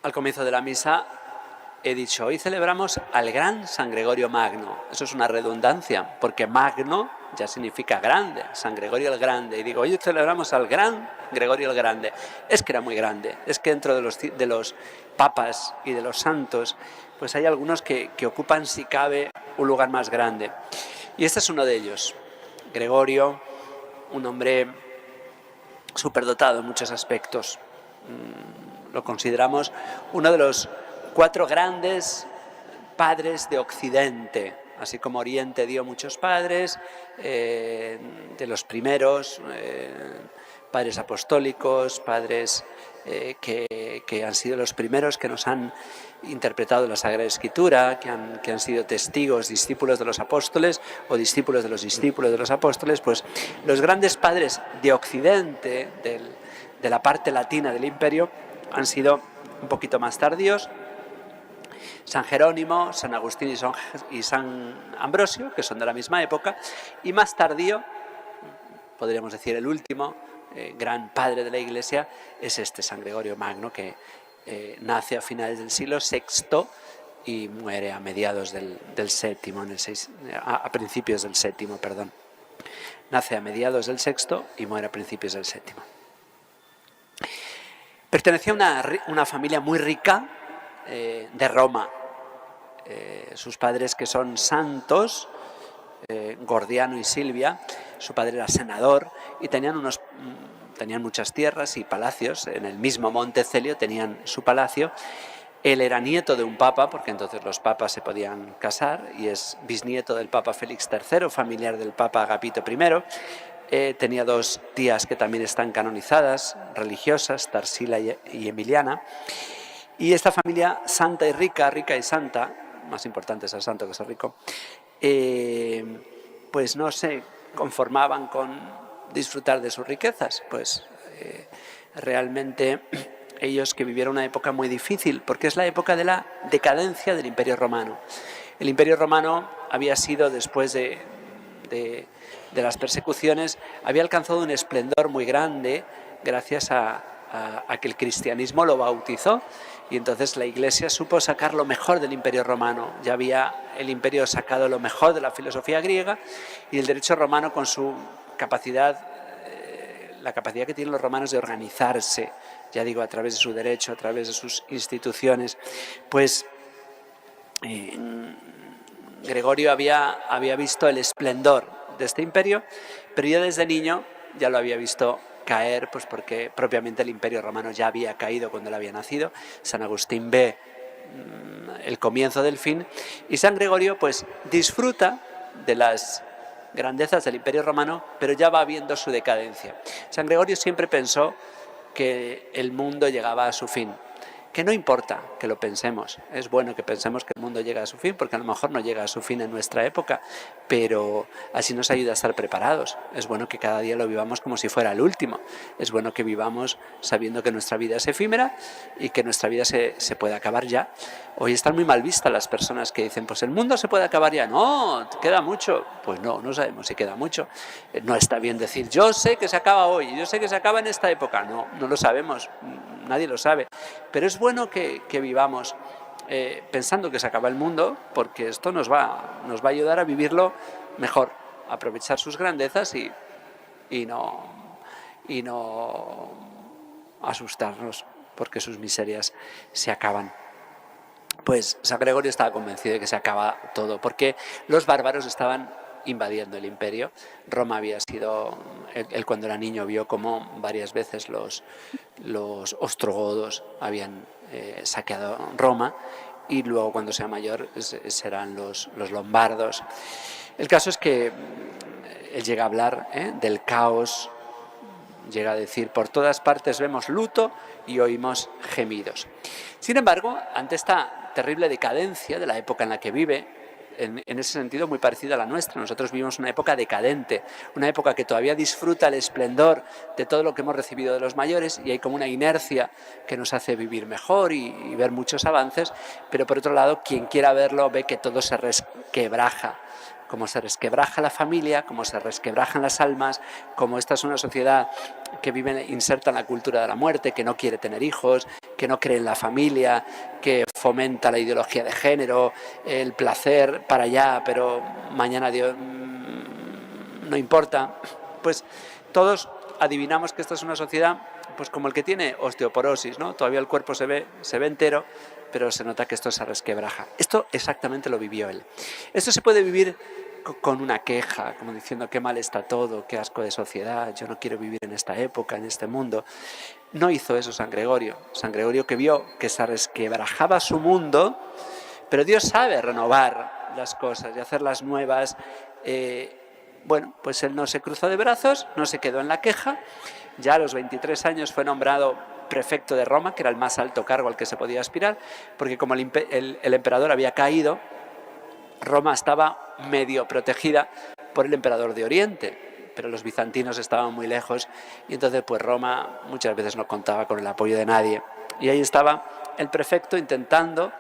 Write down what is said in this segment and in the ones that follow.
Al comienzo de la misa he dicho, hoy celebramos al gran San Gregorio Magno. Eso es una redundancia, porque magno ya significa grande, San Gregorio el Grande. Y digo, hoy celebramos al gran Gregorio el Grande. Es que era muy grande, es que dentro de los papas y de los santos, pues hay algunos que ocupan, si cabe, un lugar más grande. Y este es uno de ellos. Gregorio, un hombre superdotado en muchos aspectos. Lo consideramos uno de los 4 grandes padres de Occidente, así como Oriente dio muchos padres, de los primeros, padres apostólicos, padres que han sido los primeros que nos han interpretado la Sagrada Escritura, que han sido testigos, discípulos de los apóstoles o discípulos de los apóstoles, pues los grandes padres de Occidente, de la parte latina del imperio, han sido un poquito más tardíos. San Jerónimo, San Agustín y San Ambrosio, que son de la misma época, y más tardío, podríamos decir el último gran padre de la Iglesia, es este San Gregorio Magno, que nace a finales del siglo VI y muere a mediados del VII, a principios del VII, perdón. Nace a mediados del VI y muere a principios del VII. Pertenecía a una familia muy rica de Roma. Sus padres, que son santos, Gordiano y Silvia, su padre era senador y tenían muchas tierras y palacios. En el mismo Monte Celio tenían su palacio. Él era nieto de un papa, porque entonces los papas se podían casar, y es bisnieto del papa Félix III, familiar del papa Agapito I. Tenía 2 tías que también están canonizadas, religiosas, Tarsila y Emiliana. Y esta familia santa y rica y santa, más importante ser santo que ser rico, pues no se conformaban con disfrutar de sus riquezas, pues realmente ellos que vivieron una época muy difícil, porque es la época de la decadencia del Imperio Romano. El Imperio Romano había sido, después de las persecuciones, había alcanzado un esplendor muy grande gracias a que el cristianismo lo bautizó, y entonces la Iglesia supo sacar lo mejor del Imperio Romano. Ya había el Imperio sacado lo mejor de la filosofía griega, y el derecho romano, con su capacidad, la capacidad que tienen los romanos de organizarse, ya digo, a través de su derecho, a través de sus instituciones, pues Gregorio había visto el esplendor de este imperio, pero yo desde niño ya lo había visto caer, pues porque propiamente el Imperio Romano ya había caído cuando él había nacido. San Agustín ve el comienzo del fin, y San Gregorio pues disfruta de las grandezas del Imperio Romano, pero ya va viendo su decadencia. San Gregorio siempre pensó que el mundo llegaba a su fin, que no importa que lo pensemos, es bueno que pensemos que el mundo llega a su fin, porque a lo mejor no llega a su fin en nuestra época, pero así nos ayuda a estar preparados. Es bueno que cada día lo vivamos como si fuera el último, es bueno que vivamos sabiendo que nuestra vida es efímera y que nuestra vida se puede acabar ya. Hoy están muy mal vistas las personas que dicen, pues el mundo se puede acabar ya. No, queda mucho. Pues no sabemos si queda mucho. No está bien decir, yo sé que se acaba hoy, yo sé que se acaba en esta época. No lo sabemos, nadie lo sabe. Pero es bueno que vivamos pensando que se acaba el mundo, porque esto nos va a ayudar a vivirlo mejor, a aprovechar sus grandezas y no asustarnos porque sus miserias se acaban. Pues San Gregorio estaba convencido de que se acaba todo, porque los bárbaros estaban invadiendo el imperio. Roma había sido, él cuando era niño vio como varias veces los ostrogodos habían saqueado Roma, y luego cuando sea mayor serán los lombardos. El caso es que él llega a hablar del caos, llega a decir, por todas partes vemos luto y oímos gemidos. Sin embargo, ante esta terrible decadencia de la época en la que vive, en ese sentido muy parecida a la nuestra, nosotros vivimos una época decadente, una época que todavía disfruta el esplendor de todo lo que hemos recibido de los mayores, y hay como una inercia que nos hace vivir mejor y ver muchos avances, pero por otro lado, quien quiera verlo ve que todo se resquebraja cómo se resquebraja la familia, cómo se resquebrajan las almas, cómo esta es una sociedad que vive inserta en la cultura de la muerte, que no quiere tener hijos, que no cree en la familia, que fomenta la ideología de género, el placer para allá, pero mañana Dios no importa. Pues todos adivinamos que esta es una sociedad pues como el que tiene osteoporosis, ¿no? Todavía el cuerpo se ve entero, pero se nota que esto se resquebraja. Esto exactamente lo vivió él. Esto se puede vivir con una queja, como diciendo qué mal está todo, qué asco de sociedad, yo no quiero vivir en esta época, en este mundo. No hizo eso San Gregorio. San Gregorio, que vio que se resquebrajaba su mundo, pero Dios sabe renovar las cosas y hacerlas nuevas. Bueno, pues él no se cruzó de brazos, no se quedó en la queja. Ya a los 23 años fue nombrado prefecto de Roma, que era el más alto cargo al que se podía aspirar, porque como el emperador había caído, Roma estaba medio protegida por el emperador de Oriente, pero los bizantinos estaban muy lejos y entonces pues Roma muchas veces no contaba con el apoyo de nadie. Y ahí estaba el prefecto intentando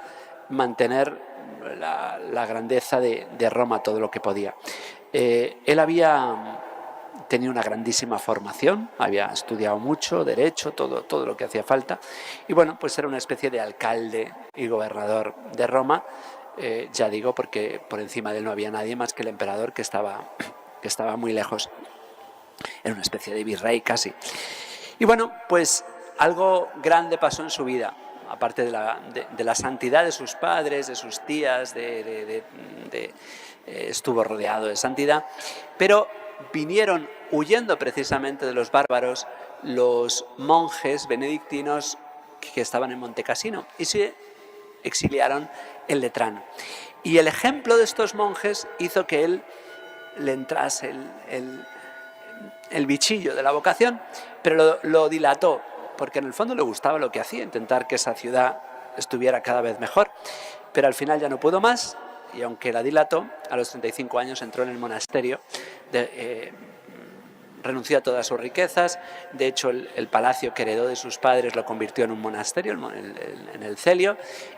mantener la grandeza de Roma todo lo que podía. Él había tenido una grandísima formación, había estudiado mucho, derecho, todo lo que hacía falta, y bueno, pues era una especie de alcalde y gobernador de Roma, ya digo, porque por encima de él no había nadie más que el emperador que estaba muy lejos. Era una especie de virrey casi. Y bueno, pues algo grande pasó en su vida, aparte de la santidad de sus padres, de sus tías, estuvo rodeado de santidad, pero vinieron huyendo precisamente de los bárbaros los monjes benedictinos que estaban en Monte Cassino y se exiliaron en Letrán. Y el ejemplo de estos monjes hizo que él le entrase el bichillo de la vocación, pero lo dilató, porque en el fondo le gustaba lo que hacía, intentar que esa ciudad estuviera cada vez mejor, pero al final ya no pudo más, y aunque la dilató, a los 35 años entró en el monasterio, renunció a todas sus riquezas. De hecho, el palacio que heredó de sus padres lo convirtió en un monasterio, en el Celio,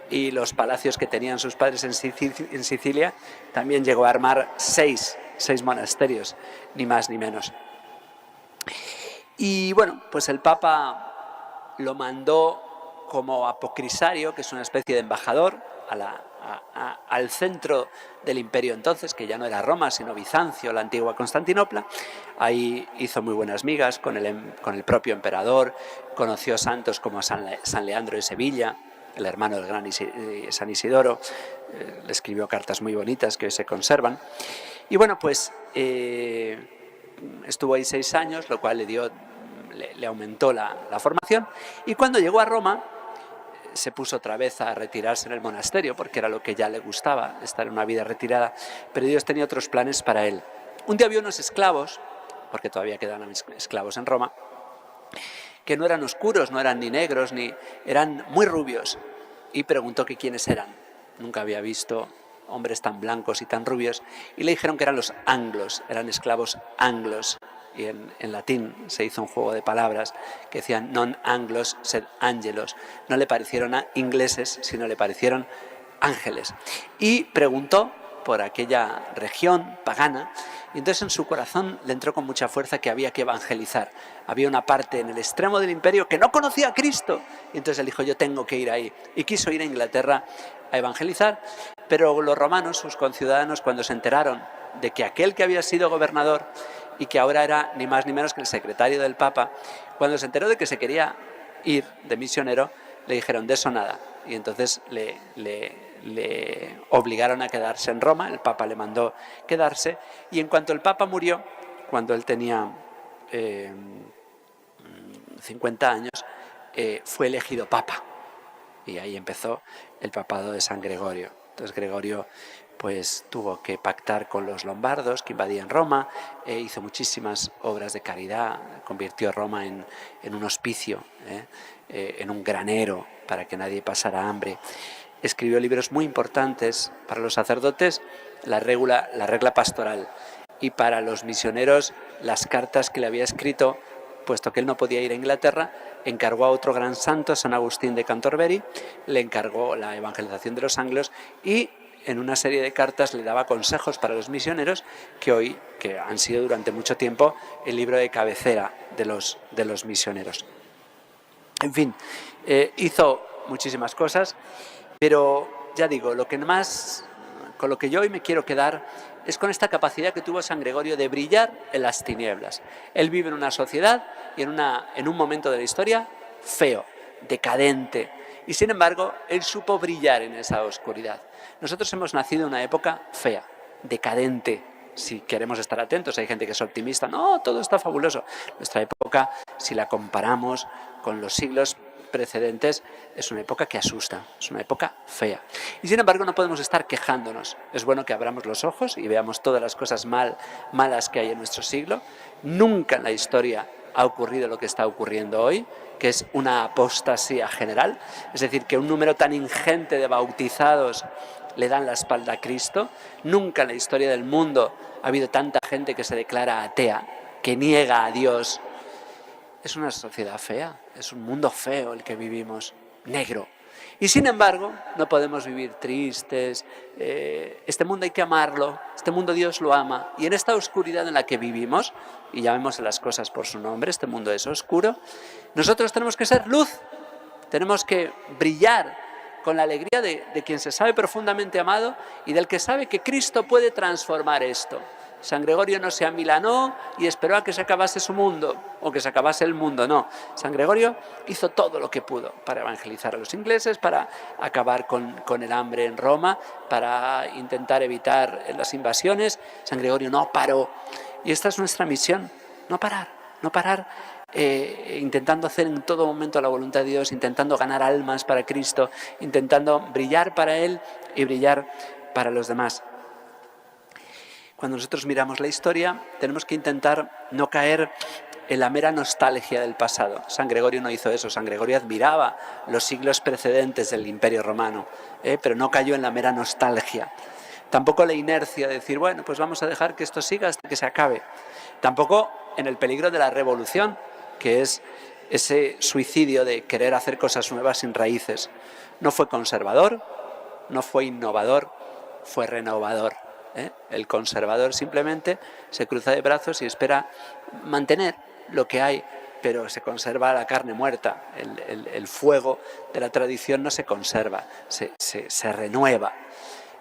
y los palacios que tenían sus padres en Sicilia también llegó a armar seis monasterios, ni más ni menos. Y bueno, pues el Papa lo mandó como apocrisario, que es una especie de embajador, al centro del imperio entonces, que ya no era Roma, sino Bizancio, la antigua Constantinopla. Ahí hizo muy buenas migas con el propio emperador, conoció santos como San Leandro de Sevilla, el hermano del gran San Isidoro, le escribió cartas muy bonitas que hoy se conservan. Y bueno, pues estuvo ahí 6 años, lo cual le aumentó la formación, y cuando llegó a Roma se puso otra vez a retirarse en el monasterio, porque era lo que ya le gustaba, estar en una vida retirada, pero Dios tenía otros planes para él. Un día vio unos esclavos, porque todavía quedaban esclavos en Roma, que no eran oscuros, no eran ni negros, eran muy rubios, y preguntó que quiénes eran. Nunca había visto hombres tan blancos y tan rubios, y le dijeron que eran los anglos, eran esclavos anglos. Y en latín se hizo un juego de palabras que decían non anglos sed angelos. No le parecieron ingleses, sino le parecieron ángeles. Y preguntó por aquella región pagana, y entonces en su corazón le entró con mucha fuerza que había que evangelizar. Había una parte en el extremo del imperio que no conocía a Cristo, y entonces él dijo, yo tengo que ir ahí. Y quiso ir a Inglaterra a evangelizar, pero los romanos, sus conciudadanos, cuando se enteraron de que aquel que había sido gobernador y que ahora era ni más ni menos que el secretario del Papa, cuando se enteró de que se quería ir de misionero, le dijeron de eso nada, y entonces le obligaron a quedarse en Roma. El Papa le mandó quedarse, y en cuanto el Papa murió, cuando él tenía 50 años, fue elegido Papa, y ahí empezó el papado de San Gregorio. Entonces Gregorio pues tuvo que pactar con los lombardos que invadían Roma, hizo muchísimas obras de caridad, convirtió Roma en un hospicio, en un granero para que nadie pasara hambre. Escribió libros muy importantes para los sacerdotes, la regla pastoral, y para los misioneros las cartas que le había escrito, puesto que él no podía ir a Inglaterra, encargó a otro gran santo, San Agustín de Canterbury, le encargó la evangelización de los anglos, y en una serie de cartas le daba consejos para los misioneros que han sido durante mucho tiempo el libro de cabecera de los misioneros. En fin, hizo muchísimas cosas, pero ya digo, con lo que yo hoy me quiero quedar es con esta capacidad que tuvo San Gregorio de brillar en las tinieblas. Él vive en una sociedad y en un momento de la historia feo, decadente, y sin embargo, él supo brillar en esa oscuridad. Nosotros hemos nacido en una época fea, decadente. Si queremos estar atentos, hay gente que es optimista. No, todo está fabuloso. Nuestra época, si la comparamos con los siglos precedentes, es una época que asusta, es una época fea. Y sin embargo, no podemos estar quejándonos. Es bueno que abramos los ojos y veamos todas las cosas malas que hay en nuestro siglo. Nunca en la historia ha ocurrido lo que está ocurriendo hoy, que es una apostasía general, es decir, que un número tan ingente de bautizados le dan la espalda a Cristo. Nunca en la historia del mundo ha habido tanta gente que se declara atea, que niega a Dios. Es una sociedad fea, es un mundo feo el que vivimos, negro. Y sin embargo, no podemos vivir tristes. Este mundo hay que amarlo, este mundo Dios lo ama. Y en esta oscuridad en la que vivimos, y llamemos a las cosas por su nombre, este mundo es oscuro, nosotros tenemos que ser luz, tenemos que brillar con la alegría de quien se sabe profundamente amado y del que sabe que Cristo puede transformar esto. San Gregorio no se amilanó y esperó a que se acabase su mundo, o que se acabase el mundo, no. San Gregorio hizo todo lo que pudo para evangelizar a los ingleses, para acabar con el hambre en Roma, para intentar evitar las invasiones. San Gregorio no paró. Y esta es nuestra misión, no parar, intentando hacer en todo momento la voluntad de Dios, intentando ganar almas para Cristo, intentando brillar para Él y brillar para los demás. Cuando nosotros miramos la historia, tenemos que intentar no caer en la mera nostalgia del pasado. San Gregorio no hizo eso. San Gregorio admiraba los siglos precedentes del Imperio Romano, pero no cayó en la mera nostalgia. Tampoco la inercia de decir, bueno, pues vamos a dejar que esto siga hasta que se acabe. Tampoco en el peligro de la revolución, que es ese suicidio de querer hacer cosas nuevas sin raíces. No fue conservador, no fue innovador, fue renovador. El conservador simplemente se cruza de brazos y espera mantener lo que hay, pero se conserva la carne muerta. El fuego de la tradición no se conserva, se renueva.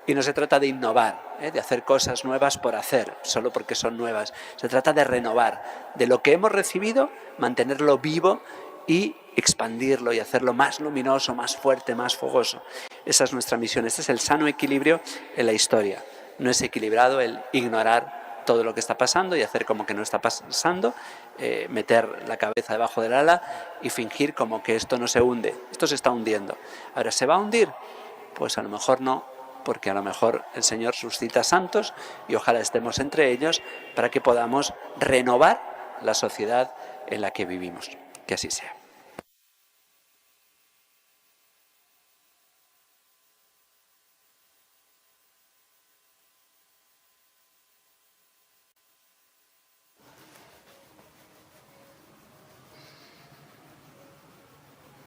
Y no se trata de innovar, de hacer cosas nuevas por hacer, solo porque son nuevas. Se trata de renovar, de lo que hemos recibido, mantenerlo vivo y expandirlo y hacerlo más luminoso, más fuerte, más fogoso. Esa es nuestra misión. Este es el sano equilibrio en la historia. No es equilibrado el ignorar todo lo que está pasando y hacer como que no está pasando, meter la cabeza debajo del ala y fingir como que esto no se hunde. Esto se está hundiendo. Ahora, ¿se va a hundir? Pues a lo mejor no, porque a lo mejor el Señor suscita santos y ojalá estemos entre ellos para que podamos renovar la sociedad en la que vivimos. Que así sea.